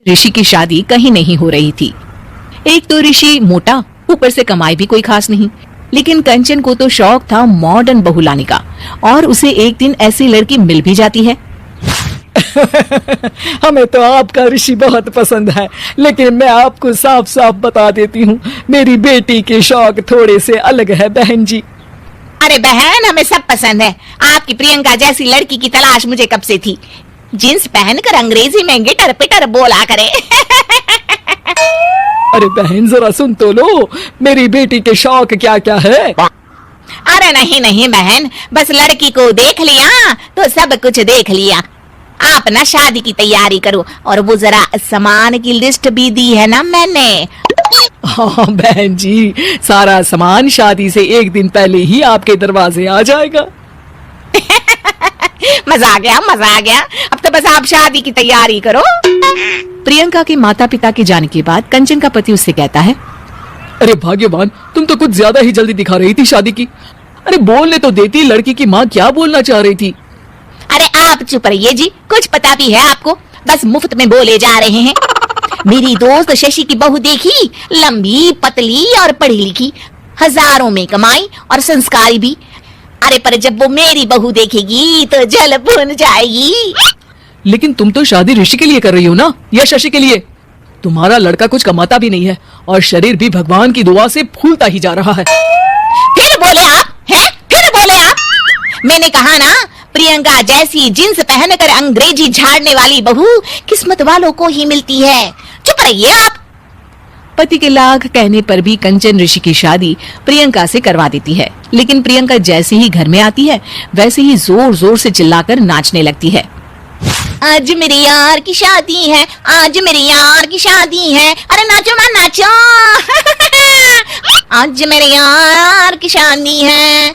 ऋषि की शादी कहीं नहीं हो रही थी। एक तो ऋषि मोटा, ऊपर से कमाई भी कोई खास नहीं। लेकिन कंचन को तो शौक था मॉडर्न बहू लाने का, और उसे एक दिन ऐसी लड़की मिल भी जाती है। हमें तो आपका ऋषि बहुत पसंद है, लेकिन मैं आपको साफ साफ बता देती हूँ, मेरी बेटी के शौक थोड़े से अलग है बहन जी। अरे बहन, हमें सब पसंद है। आपकी प्रियंका जैसी लड़की की तलाश मुझे कब से थी। जींस पहनकर अंग्रेजी में गिटर पिटर बोला करे। अरे बहन जरा सुन तो लो, मेरी बेटी के शौक क्या क्या है। अरे नहीं नहीं बहन, बस लड़की को देख लिया तो सब कुछ देख लिया। आप ना शादी की तैयारी करो, और वो जरा सामान की लिस्ट भी दी है ना मैंने। हाँ बहन जी, सारा सामान शादी से एक दिन पहले ही आपके दरवाजे आ जाएगा। मजा आ गया, मजा आ गया। अब तो बस आप शादी की तैयारी करो। प्रियंका के माता पिता के जाने के बाद कंचन का पति उससे कहता है, अरे भाग्यवान, तुम तो कुछ ज्यादा ही जल्दी दिखा रही थी शादी की। अरे बोलने तो देती, लड़की की माँ क्या बोलना चाह रही थी। अरे आप चुप रहिए जी, कुछ पता भी है आपको, बस मुफ्त में बोले जा रहे हैं। मेरी दोस्त शशि की बहू देखी, लंबी पतली और पढ़ी लिखी, हजारों में कमाई और संस्कारी भी। अरे पर जब वो मेरी बहू देखेगी तो जल भुन जाएगी। लेकिन तुम तो शादी ऋषि के लिए कर रही हो ना, या शशि के लिए? तुम्हारा लड़का कुछ कमाता भी नहीं है, और शरीर भी भगवान की दुआ से फूलता ही जा रहा है। फिर बोले आप हैं? फिर बोले आप? मैंने कहा ना, प्रियंका जैसी जींस पहनकर अंग्रेजी झाड़ने वाली बहू किस्मत वालों को ही मिलती है। चुप रहिए आप। पति के लाख कहने पर भी कंचन ऋषि की शादी प्रियंका से करवा देती है। लेकिन प्रियंका जैसे ही घर में आती है, वैसे ही जोर जोर से चिल्लाकर नाचने लगती है। आज मेरे यार की शादी है, आज मेरे यार की शादी है। अरे नाचो ना नाचो। आज मेरे यार की शादी है।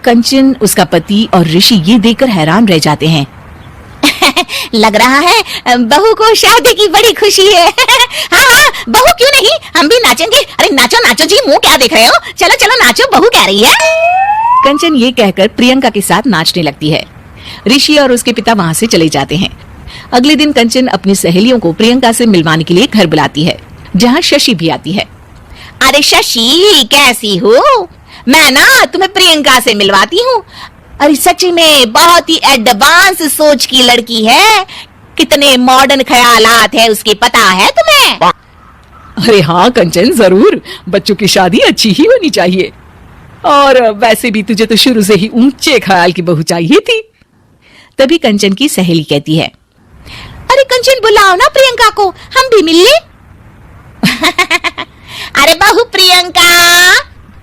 कंचन, उसका पति और ऋषि ये देखकर हैरान रह जाते हैं। लग रहा है बहू को शादी की बड़ी खुशी है। हाँ हाँ, बहू क्यों नहीं, हम भी नाचेंगे। अरे नाचो नाचो जी, मुंह क्या देख रहे हो, चलो चलो नाचो, बहू कह रही है। कंचन ये कहकर प्रियंका के साथ नाचने लगती है। ऋषि और उसके पिता वहाँ से चले जाते हैं। अगले दिन कंचन अपनी सहेलियों को प्रियंका से मिलवाने के लिए घर बुलाती है, जहाँ शशि भी आती है। अरे शशि, कैसी हो? मैं ना तुम्हें प्रियंका से मिलवाती हूँ। अरे सच में बहुत ही एडवांस सोच की लड़की है, कितने मॉडर्न ख्यालात है उसके, पता है तुम्हें? अरे हाँ कंचन, जरूर। बच्चों की शादी अच्छी ही होनी चाहिए, और वैसे भी तुझे तो शुरू से ही ऊंचे ख्याल की बहू चाहिए थी। तभी कंचन की सहेली कहती है, अरे कंचन बुलाओ ना प्रियंका को, हम भी मिल ले। अरे बहू प्रियंका,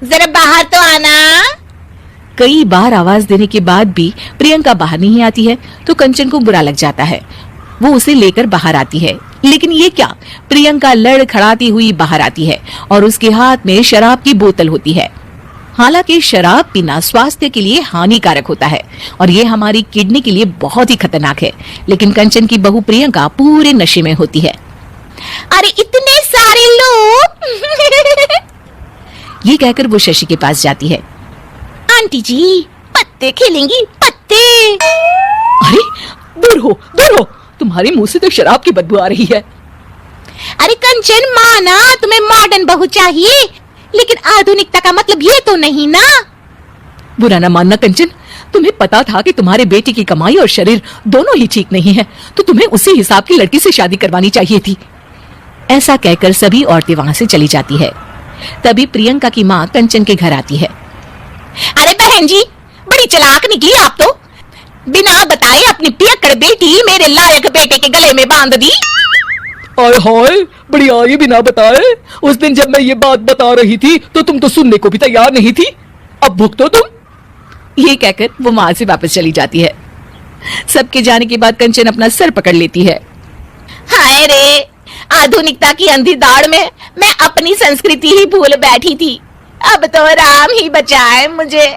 जरा बाहर तो आना। कई बार आवाज देने के बाद भी प्रियंका बाहर नहीं आती है, तो कंचन को बुरा लग जाता है। वो उसे लेकर बाहर आती है, लेकिन ये क्या, प्रियंका लड़खड़ाती हुई बाहर आती है और उसके हाथ में शराब की बोतल होती है। हालांकि शराब पीना स्वास्थ्य के लिए हानिकारक होता है, और ये हमारी किडनी के लिए बहुत ही खतरनाक है। लेकिन कंचन की बहू प्रियंका पूरे नशे में होती है। अरे इतने सारे लोग। ये कहकर वो शशि के पास जाती है। आंटी जी, पत्ते खेलेंगी, पत्ते। अरे दूर हो, दूर हो, तुम्हारे मुंह से तो शराब की बदबू आ रही है। अरे कंचन, माना तुम्हें मॉडर्न बहू चाहिए, लेकिन आधुनिकता का मतलब ये तो नहीं ना। बुरा ना मानना कंचन, तुम्हें पता था कि तुम्हारे बेटे की कमाई और शरीर दोनों ही ठीक नहीं है, तो तुम्हें उसी हिसाब की लड़की से शादी करवानी चाहिए थी। ऐसा कहकर सभी औरतें वहां से चली जाती है। तभी प्रियंका की माँ कंचन के घर आती है। अरे बहन जी, बड़ी चालाक निकली आप तो। बिना बताए अपनी पियक्कड़ बेटी मेरे लायक बेटे के गले में बांध दी। और हाय, बड़ी आई बिना बताए। उस दिन जब मैं ये बात बता रही थी तो तुम तो सुनने को भी तैयार नहीं थी। अब भुगतो तुम। ये कहकर वो वहां से वापस चली जाती है। सबके जाने के बाद कंचन अपना सर पकड़ लेती है। हाय रे, आधुनिकता की अंधी दाड़ में मैं अपनी संस्कृति ही भूल बैठी थी। अब तो राम ही बचाए मुझे।